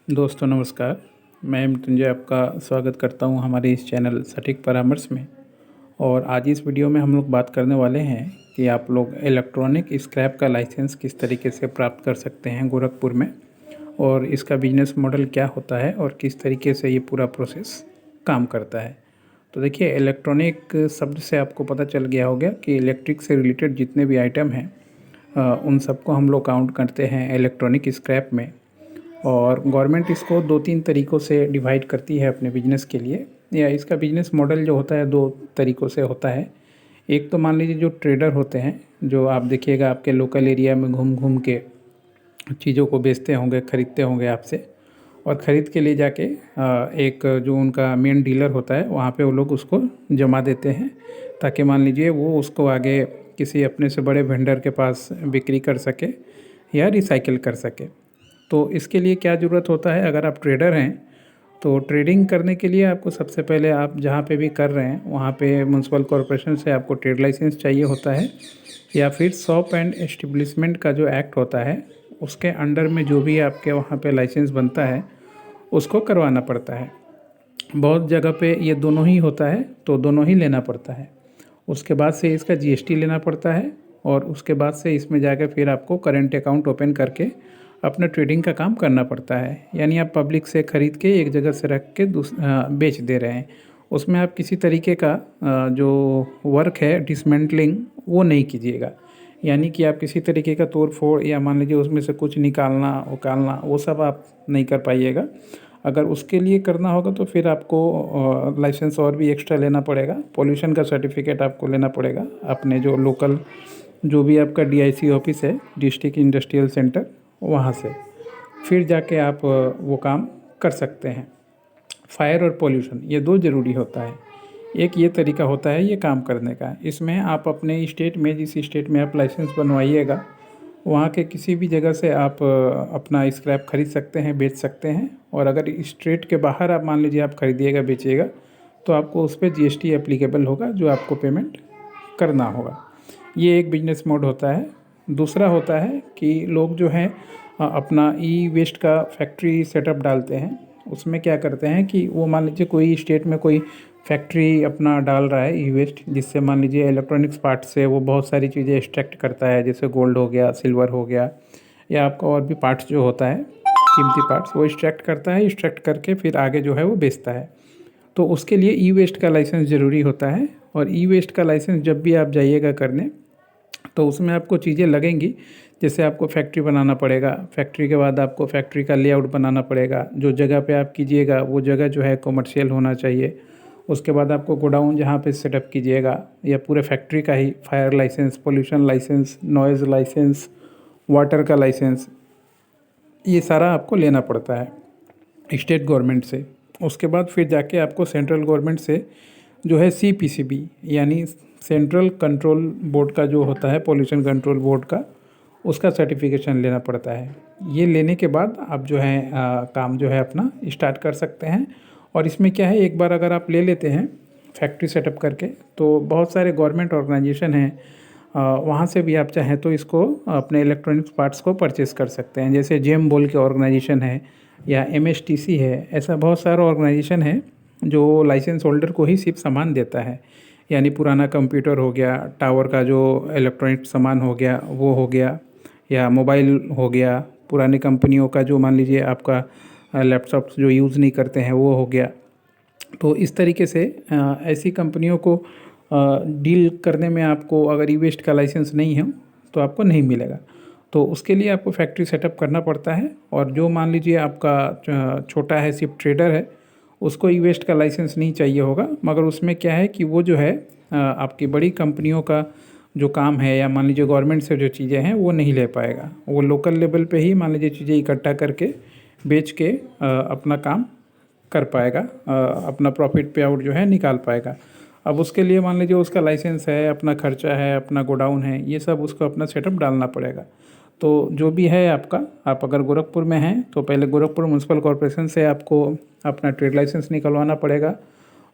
दोस्तों नमस्कार। मैं मृत्युंजय आपका स्वागत करता हूं हमारे इस चैनल सटीक परामर्श में। और आज इस वीडियो में हम लोग बात करने वाले हैं कि आप लोग इलेक्ट्रॉनिक स्क्रैप का लाइसेंस किस तरीके से प्राप्त कर सकते हैं गोरखपुर में, और इसका बिजनेस मॉडल क्या होता है और किस तरीके से ये पूरा प्रोसेस काम करता है। तो देखिए, इलेक्ट्रॉनिक शब्द से आपको पता चल गया होगा कि इलेक्ट्रिक से रिलेटेड जितने भी आइटम हैं उन सबको हम लोग काउंट करते हैं इलेक्ट्रॉनिक स्क्रैप में। और गवर्नमेंट इसको 2-3 तरीक़ों से डिवाइड करती है अपने बिजनेस के लिए, या इसका बिजनेस मॉडल जो होता है 2 तरीक़ों से होता है। एक तो मान लीजिए जो ट्रेडर होते हैं, जो आप देखिएगा आपके लोकल एरिया में घूम घूम के चीज़ों को बेचते होंगे, ख़रीदते होंगे आपसे, और ख़रीद के ले जाके एक जो उनका मेन डीलर होता है वहाँ पे वो लोग उसको जमा देते हैं, ताकि मान लीजिए वो उसको आगे किसी अपने से बड़े वेंडर के पास बिक्री कर सके या रिसाइकिल कर सके। तो इसके लिए क्या ज़रूरत होता है, अगर आप ट्रेडर हैं तो ट्रेडिंग करने के लिए आपको सबसे पहले आप जहाँ पे भी कर रहे हैं वहाँ पे म्युनिसिपल कॉरपोरेशन से आपको ट्रेड लाइसेंस चाहिए होता है, या फिर शॉप एंड एस्टेब्लिशमेंट का जो एक्ट होता है उसके अंडर में जो भी आपके वहाँ पे लाइसेंस बनता है उसको करवाना पड़ता है। बहुत जगह पे ये दोनों ही होता है, तो दोनों ही लेना पड़ता है। उसके बाद से इसका जीएसटी लेना पड़ता है, और उसके बाद से इसमें जाकर फिर आपको करेंट अकाउंट ओपन करके अपना ट्रेडिंग का काम करना पड़ता है। यानी आप पब्लिक से ख़रीद के एक जगह से रख के बेच दे रहे हैं। उसमें आप किसी तरीके का जो वर्क है डिसमेंटलिंग वो नहीं कीजिएगा। यानी कि आप किसी तरीके का तोड़ फोड़ या मान लीजिए उसमें से कुछ निकालना उकालना वो सब आप नहीं कर पाइएगा। अगर उसके लिए करना होगा तो फिर आपको लाइसेंस और भी एक्स्ट्रा लेना पड़ेगा। पोल्यूशन का सर्टिफिकेट आपको लेना पड़ेगा अपने जो लोकल जो भी आपका डीआईसी ऑफिस है, डिस्ट्रिक्ट इंडस्ट्रियल सेंटर, वहाँ से फिर जाके आप वो काम कर सकते हैं। फायर और पोल्यूशन ये 2 ज़रूरी होता है। एक ये तरीका होता है ये काम करने का। इसमें आप अपने स्टेट में, जिस स्टेट में आप लाइसेंस बनवाइएगा वहाँ के किसी भी जगह से आप अपना स्क्रैप खरीद सकते हैं, बेच सकते हैं। और अगर स्टेट के बाहर आप मान लीजिए आप खरीदिएगा, बेचिएगा, तो आपको उस पे जीएसटी एप्लीकेबल होगा, जो आपको पेमेंट करना होगा। ये एक बिजनेस मोड होता है। दूसरा होता है कि लोग जो हैं अपना ई वेस्ट का फैक्ट्री सेटअप डालते हैं। उसमें क्या करते हैं कि वो मान लीजिए कोई स्टेट में कोई फैक्ट्री अपना डाल रहा है ई वेस्ट, जिससे मान लीजिए इलेक्ट्रॉनिक्स पार्ट से वो बहुत सारी चीज़ें एक्सट्रैक्ट करता है, जैसे गोल्ड हो गया, सिल्वर हो गया, या आपका और भी पार्ट्स जो होता है कीमती पार्ट्स, वो एक्सट्रैक्ट करता है। एक्सट्रैक्ट करके फिर आगे जो है वो बेचता है। तो उसके लिए ई वेस्ट का लाइसेंस ज़रूरी होता है। और ई वेस्ट का लाइसेंस जब भी आप जाइएगा करने, तो उसमें आपको चीज़ें लगेंगी। जैसे आपको फैक्ट्री बनाना पड़ेगा, फैक्ट्री के बाद आपको फैक्ट्री का लेआउट बनाना पड़ेगा। जो जगह पे आप कीजिएगा वो जगह जो है कमर्शियल होना चाहिए। उसके बाद आपको गोडाउन जहाँ पे सेटअप कीजिएगा, या पूरे फैक्ट्री का ही fire licence, pollution licence, noise licence, water का लाइसेंस, ये सारा आपको लेना पड़ता है स्टेट गवर्नमेंट से। उसके बाद फिर जाके आपको सेंट्रल गवर्नमेंट से जो है सीपीसीबी, यानी सेंट्रल कंट्रोल बोर्ड का जो होता है, पोल्यूशन कंट्रोल बोर्ड का, उसका सर्टिफिकेशन लेना पड़ता है। ये लेने के बाद आप जो है काम जो है अपना स्टार्ट कर सकते हैं। और इसमें क्या है, एक बार अगर आप ले लेते हैं फैक्ट्री सेटअप करके, तो बहुत सारे गवर्नमेंट ऑर्गेनाइजेशन हैं, वहाँ से भी आप चाहें तो इसको अपने इलेक्ट्रॉनिक्स पार्ट्स को परचेज़ कर सकते हैं। जैसे जेम बोल के ऑर्गेनाइजेशन है, या एमएसटीसी है। ऐसा बहुत सारा ऑर्गेनाइजेशन है जो लाइसेंस होल्डर को ही सिर्फ सामान देता है। यानी पुराना कंप्यूटर हो गया, टावर का जो इलेक्ट्रॉनिक सामान हो गया वो हो गया, या मोबाइल हो गया, पुरानी कंपनियों का जो मान लीजिए आपका लैपटॉप्स जो यूज़ नहीं करते हैं वो हो गया। तो इस तरीके से ऐसी कंपनियों को डील करने में आपको अगर ई वेस्ट का लाइसेंस नहीं है तो आपको नहीं मिलेगा। तो उसके लिए आपको फैक्ट्री सेटअप करना पड़ता है। और जो मान लीजिए आपका छोटा है, सिर्फ ट्रेडर है, उसको ई वेस्ट का लाइसेंस नहीं चाहिए होगा। मगर उसमें क्या है कि वो जो है आपकी बड़ी कंपनियों का जो काम है, या मान लीजिए गवर्नमेंट से जो चीज़ें हैं वो नहीं ले पाएगा। वो लोकल लेवल पे ही मान लीजिए चीज़ें इकट्ठा करके बेच के अपना काम कर पाएगा, अपना प्रॉफिट पे आउट जो है निकाल पाएगा। अब उसके लिए मान लीजिए उसका लाइसेंस है, अपना खर्चा है, अपना गोडाउन है, ये सब उसको अपना सेटअप डालना पड़ेगा। तो जो भी है आपका, आप अगर गोरखपुर में हैं तो पहले गोरखपुर म्युनिसिपल कॉरपोरेशन से आपको अपना ट्रेड लाइसेंस निकलवाना पड़ेगा,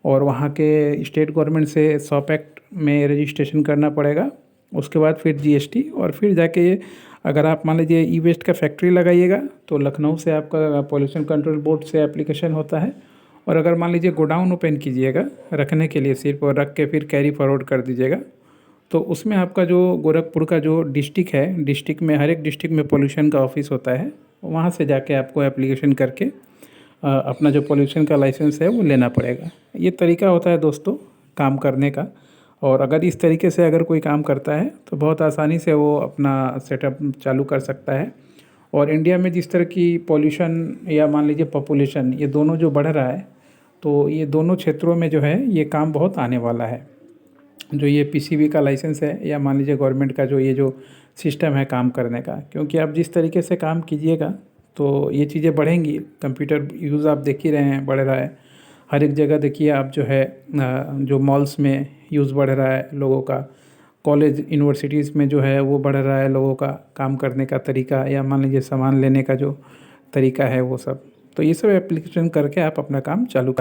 और वहाँ के स्टेट गवर्नमेंट से शॉप एक्ट में रजिस्ट्रेशन करना पड़ेगा। उसके बाद फिर जीएसटी, और फिर जाके अगर आप मान लीजिए ई वेस्ट का फैक्ट्री लगाइएगा तो लखनऊ से आपका पॉल्यूशन कंट्रोल बोर्ड से एप्लीकेशन होता है। और अगर मान लीजिए गोडाउन ओपन कीजिएगा रखने के लिए सिर्फ, और रख के फिर कैरी फॉरवर्ड कर दीजिएगा, तो उसमें आपका जो गोरखपुर का जो डिस्ट्रिक्ट है, डिस्ट्रिक्ट में हर एक डिस्ट्रिक्ट में पोल्यूशन का ऑफिस होता है, वहाँ से जाके आपको एप्लीकेशन करके अपना जो पोल्यूशन का लाइसेंस है वो लेना पड़ेगा। ये तरीका होता है दोस्तों काम करने का। और अगर इस तरीके से अगर कोई काम करता है तो बहुत आसानी से वो अपना सेटअप चालू कर सकता है। और इंडिया में जिस तरह की पोल्यूशन या मान लीजिए पॉपुलेशन, ये दोनों जो बढ़ रहा है, तो ये दोनों क्षेत्रों में जो है ये काम बहुत आने वाला है। जो ये पीसीबी का लाइसेंस है या मान लीजिए गवर्नमेंट का जो ये जो सिस्टम है काम करने का, क्योंकि आप जिस तरीके से काम कीजिएगा तो ये चीज़ें बढ़ेंगी। कंप्यूटर यूज़ आप देख ही रहे हैं बढ़ रहा है, हर एक जगह देखिए आप जो है जो मॉल्स में यूज़ बढ़ रहा है लोगों का, कॉलेज यूनिवर्सिटीज़ में जो है वो बढ़ रहा है लोगों का काम करने का तरीका, या मान लीजिए सामान लेने का जो तरीका है वो सब। तो ये सब एप्लीकेशन करके आप अपना काम चालू